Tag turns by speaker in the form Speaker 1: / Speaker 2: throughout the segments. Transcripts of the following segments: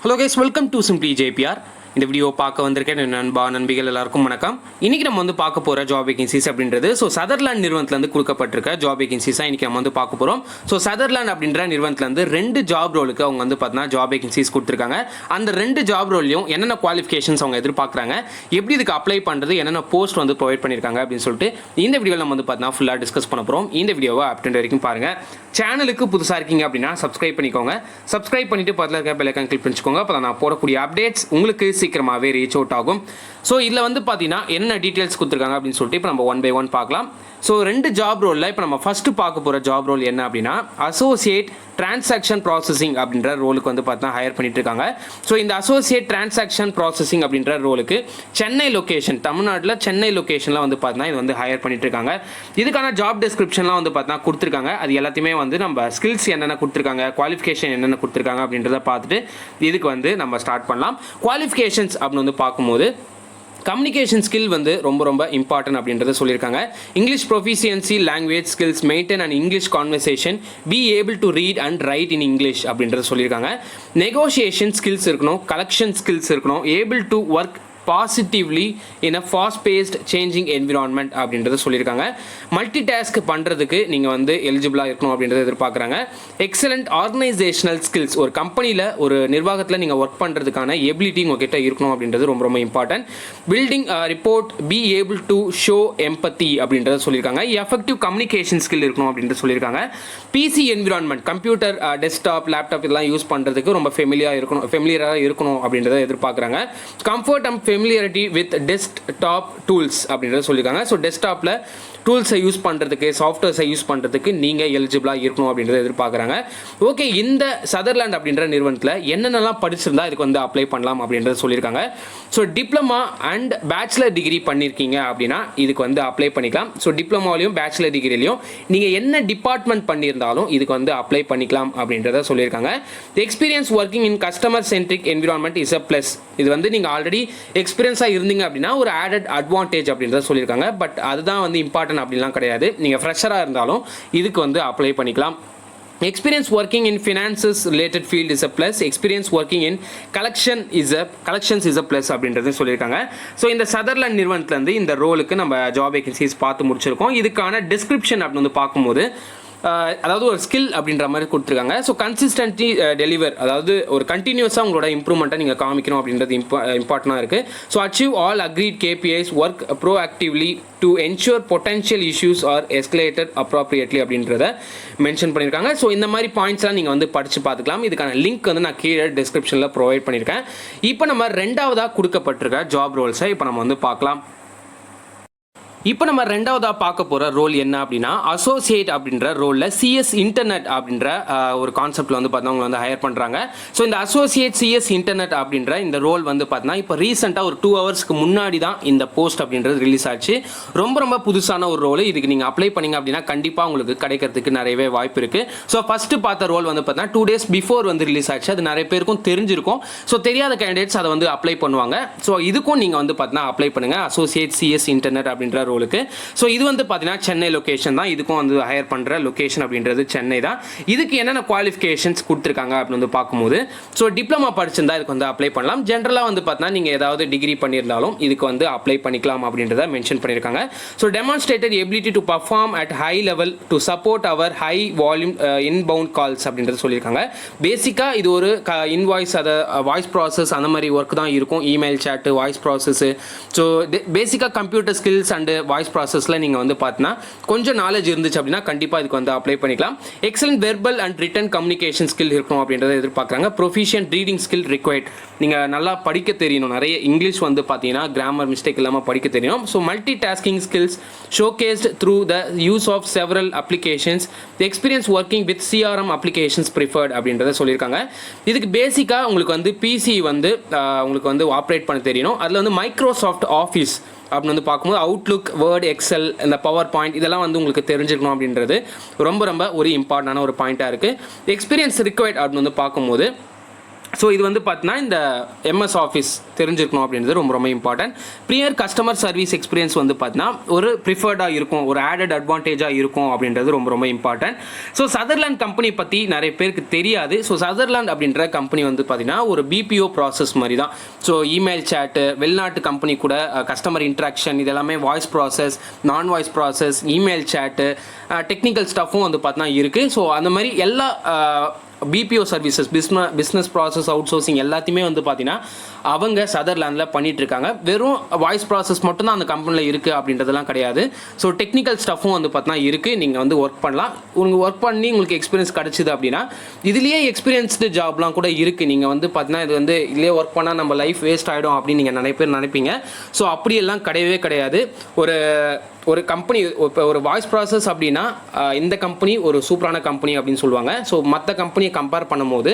Speaker 1: Hello guys, welcome to Simply JPR. இந்த video பார்க்க வந்திருக்கேன் நண்பிகள் எல்லாருக்கும் வணக்கம். இன்னைக்கு நம்ம வந்து பார்க்க போற ஜாப் வேகன்சிஸ் அப்படின்றது சதர்லாண்ட் நிறுவனத்துல இருந்து கொடுக்கப்பட்டிருக்க ஜாப் வேகன்சிஸா இன்னைக்கு நம்ம வந்து பார்க்க போறோம். சதர்லாண்ட் அப்படின்ற நிறுவனத்துல இருந்து 2 ஜாப் ரோலுக்கு அவங்க வந்து பார்த்தா ஜாப் வேகன்சிஸ் கொடுத்திருக்காங்க. அந்த 2 ஜாப் ரோல்லையும் என்னென்ன குவாலிஃபிகேஷன்ஸ் அவங்க எதிர்பார்க்கறாங்க, எப்படி இதுக்கு அப்ளை பண்றது, என்னென்ன போஸ்ட் வந்து ப்ரொவைட் பண்ணிருக்காங்க அப்படின்னு சொல்லிட்டு இந்த வீடியோல நம்ம வந்து பார்த்தா ஃபுல்லா டிஸ்கஸ் பண்ண போறோம். இந்த வீடியோவை அப் டு வரைக்கும் பாருங்க. சேனலுக்கு புதுசா இருக்கீங்க அப்படின்னா சப்ஸ்கிரைப் பண்ணிக்கோங்க. சப்ஸ்கிரைப் பண்ணிட்டு பக்கத்துல இருக்க பெல் ஐகான் கிளிக் பண்ணிக்கோங்க. அப்பதான் நான் போடக்கூடிய அப்டேட்ஸ் உங்களுக்கு சீக்கிரமாகவே ரீச் அவுட் ஆகும். ஸோ இதில் வந்து பார்த்தீங்கன்னா என்ன டீட்டெயில்ஸ் கொடுத்துருக்காங்க அப்படின்னு சொல்லிட்டு இப்போ நம்ம 1 by 1 பார்க்கலாம். ஸோ 2 ஜாப் ரோலில் இப்போ நம்ம ஃபஸ்ட்டு பார்க்க போகிற ஜாப் ரோல் என்ன அப்படின்னா அசோசியேட் டிரான்சாக்ஷன் ப்ராசஸிங் அப்படின்ற ரோலுக்கு வந்து பார்த்தீங்கன்னா ஹையர் பண்ணிட்டு இருக்காங்க. ஸோ இந்த அசோசியேட் டிரான்சாக்ஷன் ப்ராசஸிங் அப்படின்ற ரோலுக்கு சென்னை லொக்கேஷன், தமிழ்நாட்டில் சென்னை லொக்கேஷனில் வந்து பார்த்தீங்கன்னா இது வந்து ஹையர் பண்ணிட்டு இருக்காங்க. இதுக்கான ஜாப் டிஸ்கிரிப்ஷன்லாம் வந்து பார்த்தீங்கன்னா கொடுத்துருக்காங்க. அது எல்லாத்தையுமே வந்து நம்ம ஸ்கில்ஸ் என்னென்ன கொடுத்துருக்காங்க, குவாலிஃபிகேஷன் என்னென்ன கொடுத்துருக்காங்க அப்படின்றத பார்த்துட்டு இதுக்கு வந்து நம்ம ஸ்டார்ட் பண்ணலாம். குவாலிஃபிகேஷன்ஸ் அப்படின்னு வந்து பார்க்கும்போது கம்யூனிகேஷன் ஸ்கில் வந்து ரொம்ப இம்பார்ட்டன்ட் அப்படின்றத சொல்லியிருக்காங்க. English proficiency, language skills, maintain and English conversation, be able to read and write in English அப்படின்றத சொல்லியிருக்காங்க. நெகோஷியேஷன் ஸ்கில்ஸ் இருக்கணும், கலெக்ஷன் ஸ்கில்ஸ் இருக்கணும், able to work positively in a fast paced changing environment அப்படின்றத சொல்லியிருக்காங்க. Multi task பண்ணுறதுக்கு நீங்கள் வந்து எலிஜிபிளாக இருக்கணும் அப்படின்றத எதிர்பார்க்குறாங்க. எக்ஸலண்ட் ஆர்கனைசேஷனல் ஸ்கில்ஸ், ஒரு கம்பெனியில் ஒரு நிர்வாகத்தில் நீங்கள் ஒர்க் பண்ணுறதுக்கான எபிலிட்டி உங்ககிட்ட இருக்கணும் அப்படின்றது ரொம்ப important. Building report, be able to show empathy அப்படின்றத சொல்லியிருக்காங்க. எஃபெக்டிவ் கம்யூனிகேஷன் ஸ்கில் இருக்கணும் அப்படின்றத சொல்லியிருக்காங்க. PC environment, computer, desktop, laptop இதெல்லாம் யூஸ் பண்ணுறதுக்கு ரொம்ப ஃபெமிலியராக இருக்கணும் அப்படின்றத எதிர்பார்க்குறாங்க. Comfort and familiarity with desktop tools அப்படின்றத சொல்லியிருக்காங்க. ஸோ டெஸ்க்டாப்பில் டூல்ஸை யூஸ் பண்ணுறதுக்கு, சாஃப்ட்வேர்ஸை யூஸ் பண்ணுறதுக்கு நீங்கள் எலிஜிபிளாக இருக்கணும் அப்படின்றத எதிர்பார்க்குறாங்க. ஓகே, இந்த சதர்லாண்ட் அப்படின்ற நிறுவனத்தில் என்னென்னலாம் படிச்சிருந்தா இதுக்கு வந்து அப்ளை பண்ணலாம் அப்படின்றத சொல்லியிருக்காங்க. So diploma and bachelor degree பண்ணியிருக்கீங்க அப்படின்னா இதுக்கு வந்து அப்ளை பண்ணிக்கலாம். ஸோ டிப்ளமாலையும் பேச்சுலர் டிகிரிலையும் நீங்கள் என்ன டிபார்ட்மெண்ட் பண்ணியிருந்தாலும் இதுக்கு வந்து அப்ளை பண்ணிக்கலாம் அப்படின்றத சொல்லியிருக்காங்க. Experience working in customer centric environment is a plus. இது வந்து நீங்கள் ஆல்ரெடி எக்ஸ்பீரியன்ஸாக இருந்தீங்க அப்படின்னா ஒரு ஆடட் அட்வான்டேஜ் அப்படின்றத சொல்லியிருக்காங்க. பட் அதுதான் வந்து இம்பார்ட்டன்ட் அப்படிலாம் கிடையாது. நீங்கள் ஃப்ரெஷராக இருந்தாலும் இதுக்கு வந்து அப்ளை பண்ணிக்கலாம். Experience working in finances related field is a plus. Experience working in collections is a plus அப்படின்றது சொல்லியிருக்காங்க. ஸோ இந்த சதர்லாண்ட் நிறுவனத்துலேருந்து இந்த ரோலுக்கு நம்ம ஜாப் வேகன்சிஸ் பார்த்து முடிச்சிருக்கோம். இதுக்கான டிஸ்கிரிப்ஷன் அப்படின்னு வந்து பார்க்கும்போது அதாவது ஒரு ஸ்கில் அப்படின்ற மாதிரி கொடுத்துருக்காங்க. ஸோ கன்சிஸ்டன்ட்லி டெலிவர், அதாவது ஒரு கண்டினியூஸாக உங்களோட இம்ப்ரூவ்மெண்ட்டை நீங்கள் காமிக்கணும் அப்படின்றது இம்பார்ட்டண்டாக இருக்குது. So achieve all agreed KPIs, work proactively to ensure potential issues are escalated appropriately அப்படின்றத மென்ஷன் பண்ணியிருக்காங்க. ஸோ இந்த மாதிரி பாயிண்ட்ஸ்லாம் நீங்கள் வந்து படித்து பார்த்துக்கலாம். இதுக்கான லிங்க் வந்து நான் கீழே டிஸ்கிரிப்ஷனில் ப்ரொவைட் பண்ணியிருக்கேன். இப்போ நம்ம 2வதாக கொடுக்கப்பட்டிருக்க ஜாப் ரோல்ஸை இப்போ நம்ம வந்து பார்க்கலாம். இப்போ நம்ம 2வதாக பார்க்க போகிற ரோல் என்ன அப்படின்னா அசோசியேட் அப்படின்ற ரோலில் சிஎஸ் இன்டர்நெட் அப்படின்ற ஒரு கான்செப்டில் வந்து பார்த்தீங்கன்னா வந்து ஹையர் பண்ணுறாங்க. ஸோ இந்த அசோசியேட் சிஎஸ் இன்டர்நெட் அப்படின்ற இந்த ரோல் வந்து பார்த்தீங்கன்னா இப்போ ரீசெண்டாக ஒரு 2 ஹவர்ஸ்க்கு முன்னாடி தான் இந்த போஸ்ட் அப்படின்றது ரிலீஸ் ஆச்சு. ரொம்ப புதுசான ஒரு ரோல். இதுக்கு நீங்கள் அப்ளை பண்ணிங்க அப்படின்னா கண்டிப்பாக உங்களுக்கு கிடைக்கிறதுக்கு நிறையவே வாய்ப்பு இருக்குது. ஸோ ஃபஸ்ட்டு பார்த்த ரோல் வந்து பார்த்தீங்கன்னா 2 days பிஃபோர் வந்து ரிலீஸ் ஆச்சு. அது நிறைய பேருக்கும் தெரிஞ்சிருக்கும். ஸோ தெரியாத கேண்டிடேட்ஸ் அதை வந்து அப்ளை பண்ணுவாங்க. ஸோ இதுக்கும் நீங்கள் வந்து பார்த்தீங்கன்னா அப்ளை பண்ணுங்கள் அசோசியேட் சிஎஸ் இன்டர்நெட் அப்படின்ற ரோலுக்கு. ஸோ இது வந்து பார்த்தீங்கன்னா சென்னை லொக்கேஷன் தான். இதுக்கும் வந்து ஹையர் பண்ணுற லொக்கேஷன் அப்படின்றது சென்னை தான். இதுக்கு என்னென்ன குவாலிஃபிகேஷன்ஸ் கொடுத்துருக்காங்க அப்படின்னு வந்து பார்க்கும்போது ஸோ டிப்ளமா படிச்சிருந்தா இதுக்கு வந்து அப்ளை பண்ணலாம். ஜென்ரலாக வந்து பார்த்தீங்கன்னா நீங்கள் ஏதாவது டிகிரி பண்ணியிருந்தாலும் இதுக்கு வந்து அப்ளை பண்ணிக்கலாம் அப்படின்றத மென்ஷன் பண்ணியிருக்காங்க. So demonstrated ability to perform at high level to support our high volume inbound calls அப்படின்றது சொல்லியிருக்காங்க. பேசிக்காக இது ஒரு இன்வாய்ஸ், அதை வாய்ஸ் ப்ராசஸ் அந்த மாதிரி ஒர்க் தான் இருக்கும். இமெயில் சேட்டு, வாய்ஸ் ப்ராசஸ். ஸோ பேசிக்காக கம்ப்யூட்டர் ஸ்கில்ஸ் அண்ட் வாய்ஸ் ப்ராசஸில் நீங்கள் வந்து பார்த்தீங்கன்னா கொஞ்சம் நாலேஜ் இருந்துச்சு அப்படின்னா கண்டிப்பாக இதுக்கு வந்து அப்ளை பண்ணிக்கலாம். Excellent verbal and return communication skill இருக்கணும் அப்படின்றத எதிர்பார்க்குறாங்க. Proficient reading skill required. நீங்கள் நல்லா படிக்க தெரியணும். நிறைய இங்கிலீஷ் வந்து பார்த்தீங்கன்னா கிராமர் மிஸ்டேக் இல்லாமல் படிக்க தெரியணும். So multi tasking skills showcased through the use of several applications. Experience working with CRM applications preferred அப்படின்றத சொல்லியிருக்காங்க. இதுக்கு பேசிக்காக உங்களுக்கு வந்து பிசி வந்து உங்களுக்கு வந்து ஆப்ரேட் பண்ண தெரியணும். அதில் வந்து மைக்ரோசாஃப்ட் ஆஃபீஸ் அப்படின்னு வந்து பார்க்கும்போது அவுட்லுக், வேர்ட், எக்ஸல், இந்த பவர் பாயிண்ட் இதெல்லாம் வந்து உங்களுக்கு தெரிஞ்சுக்கணும் அப்படின்றது ரொம்ப ஒரு இம்பார்ட்டண்டான ஒரு பாயிண்ட்டாக இருக்குது. எக்ஸ்பீரியன்ஸ் ரிக்வயர்ட் அப்படின்னு வந்து பார்க்கும்போது ஸோ இது வந்து பார்த்தீங்கன்னா இந்த எம்எஸ் ஆஃபீஸ் தெரிஞ்சிருக்கணும் அப்படின்றது ரொம்ப ரொம்ப important. Prior customer service experience வந்து பார்த்தீங்கன்னா ஒரு ப்ரிஃபர்டாக இருக்கும், ஒரு ஆடட் அட்வான்டேஜாக இருக்கும் அப்படின்றது ரொம்ப ரொம்ப இம்பார்ட்டன்ட். ஸோ சதர்லாண்ட் கம்பெனி பற்றி நிறைய பேருக்கு தெரியாது. ஸோ சதர்லாண்ட் அப்படின்ற கம்பெனி வந்து பார்த்தீங்கன்னா ஒரு பிபிஓ ப்ராசஸ் மாதிரி தான். ஸோ இமெயில் சேட்டு, வெளிநாட்டு கம்பெனி கூட கஸ்டமர் இன்ட்ராக்ஷன், இது எல்லாமே voice process, non voice process, email chat, technical ஸ்டஃப்பும் வந்து பார்த்தீங்கன்னா இருக்குது. ஸோ அந்த மாதிரி எல்லா BPO services, business process outsourcing எல்லாத்தையுமே வந்து பார்த்தீங்கன்னா அவங்க சதர்லாண்டில் பண்ணிகிட்டு இருக்காங்க. வெறும் வாய்ஸ் ப்ராசஸ் மட்டும்தான் அந்த கம்பெனியில் இருக்குது அப்படின்றதெல்லாம் கிடையாது. ஸோ டெக்னிக்கல் ஸ்டஃப்பும் வந்து பார்த்தீங்கன்னா இருக்குது. நீங்கள் வந்து ஒர்க் பண்ணலாம். உங்களுக்கு ஒர்க் பண்ணி உங்களுக்கு எக்ஸ்பீரியன்ஸ் கிடச்சிது அப்படின்னா இதுலேயே எக்ஸ்பீரியன்ஸ்டு ஜாப்லாம் கூட இருக்குது. நீங்கள் வந்து பார்த்தீங்கன்னா இது வந்து இதுலேயே ஒர்க் பண்ணால் நம்ம லைஃப் வேஸ்ட் ஆகிடும் அப்படின்னு நீங்கள் நிறைய பேர் நினைப்பீங்க. ஸோ அப்படியெல்லாம் கிடையவே கிடையாது. ஒரு கம்பெனி இப்போ ஒரு வாய்ஸ் ப்ராசஸ் அப்படின்னா இந்த கம்பெனி ஒரு சூப்பரான கம்பெனி அப்படின்னு சொல்லுவாங்க. ஸோ மற்ற கம்பெனியை கம்பேர் பண்ணும்போது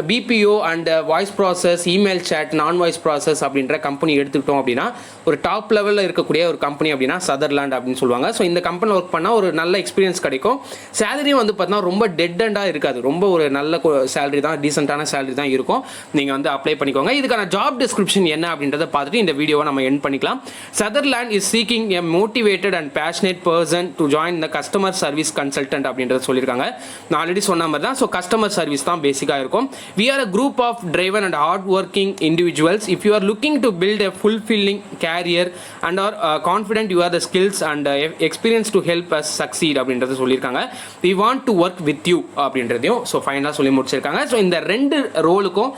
Speaker 1: BPO and voice process, email chat, non voice process அப்படின்ற கம்பெனி எடுத்துக்கிட்டோம் அப்படின்னா ஒரு டாப் லெவலில் இருக்கக்கூடிய ஒரு கம்பெனி அப்படின்னா சதர்லாண்ட் அப்படின்னு சொல்லுவாங்க. ஸோ இந்த கம்பெனியில் ஒர்க் பண்ணால் ஒரு நல்ல எக்ஸ்பீரியன்ஸ் கிடைக்கும். சேலரியும் வந்து பார்த்தீங்கன்னா ரொம்ப டெட் அண்டாக இருக்காது. ரொம்ப ஒரு நல்ல சேலரி தான், டீசெண்டான சேலரி தான் இருக்கும். நீங்கள் வந்து அப்ளை பண்ணிக்கோங்க. இதுக்கான ஜாப் டிஸ்கிரிப்ஷன் என்ன அப்படின்றத பார்த்துட்டு இந்த வீடியோவை நம்ம எண்ட் பண்ணிக்கலாம். Sutherland is seeking a motivated and passionate person to join the customer service consultant அப்படின்றது சொல்லியிருக்காங்க. நான் ஆல்ரெடி சொன்ன மாதிரி தான். ஸோ கஸ்டமர் சர்வீஸ் தான் பேசிக்காக இருக்கும். We are a group of driven and hard working individuals. If you are looking to build a fulfilling career and are confident you have the skills and experience to help us succeed அப்படின்றது சொல்லியிருக்காங்க. We want to work with you அப்படின்றதையும் so ஃபைனலாக சொல்லி முடிச்சிருக்காங்க. So இந்த 2 ரோலுக்கும்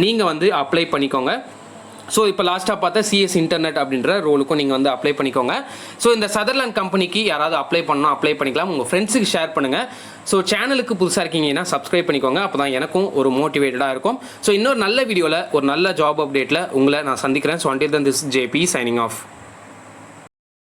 Speaker 1: நீங்கள் வந்து apply பண்ணிக்கோங்க. ஸோ இப்போ லாஸ்ட்டாக பார்த்தா சிஎஸ் இன்டர்நெட் அப்படின்ற ரோலுக்கும் நீங்கள் வந்து அப்ளை பண்ணிக்கோங்க. ஸோ இந்த சதர்லாண்ட் கம்பெனிக்கு யாராவது அப்ளை பண்ணணும், அப்ளை பண்ணிக்கலாம். உங்கள் ஃப்ரெண்ட்ஸுக்கு ஷேர் பண்ணுங்கள். ஸோ சேனலுக்கு புதுசாக இருக்கீங்கன்னா சப்ஸ்கிரைப் பண்ணிக்கோங்க. அப்போ தான் எனக்கும் ஒரு மோட்டிவேட்டடாக இருக்கும். ஸோ இன்னொரு நல்ல வீடியோவில் ஒரு நல்ல ஜாப் அப்டேட்டில் உங்களை நான் சந்திக்கிறேன். So until then this is JP signing off.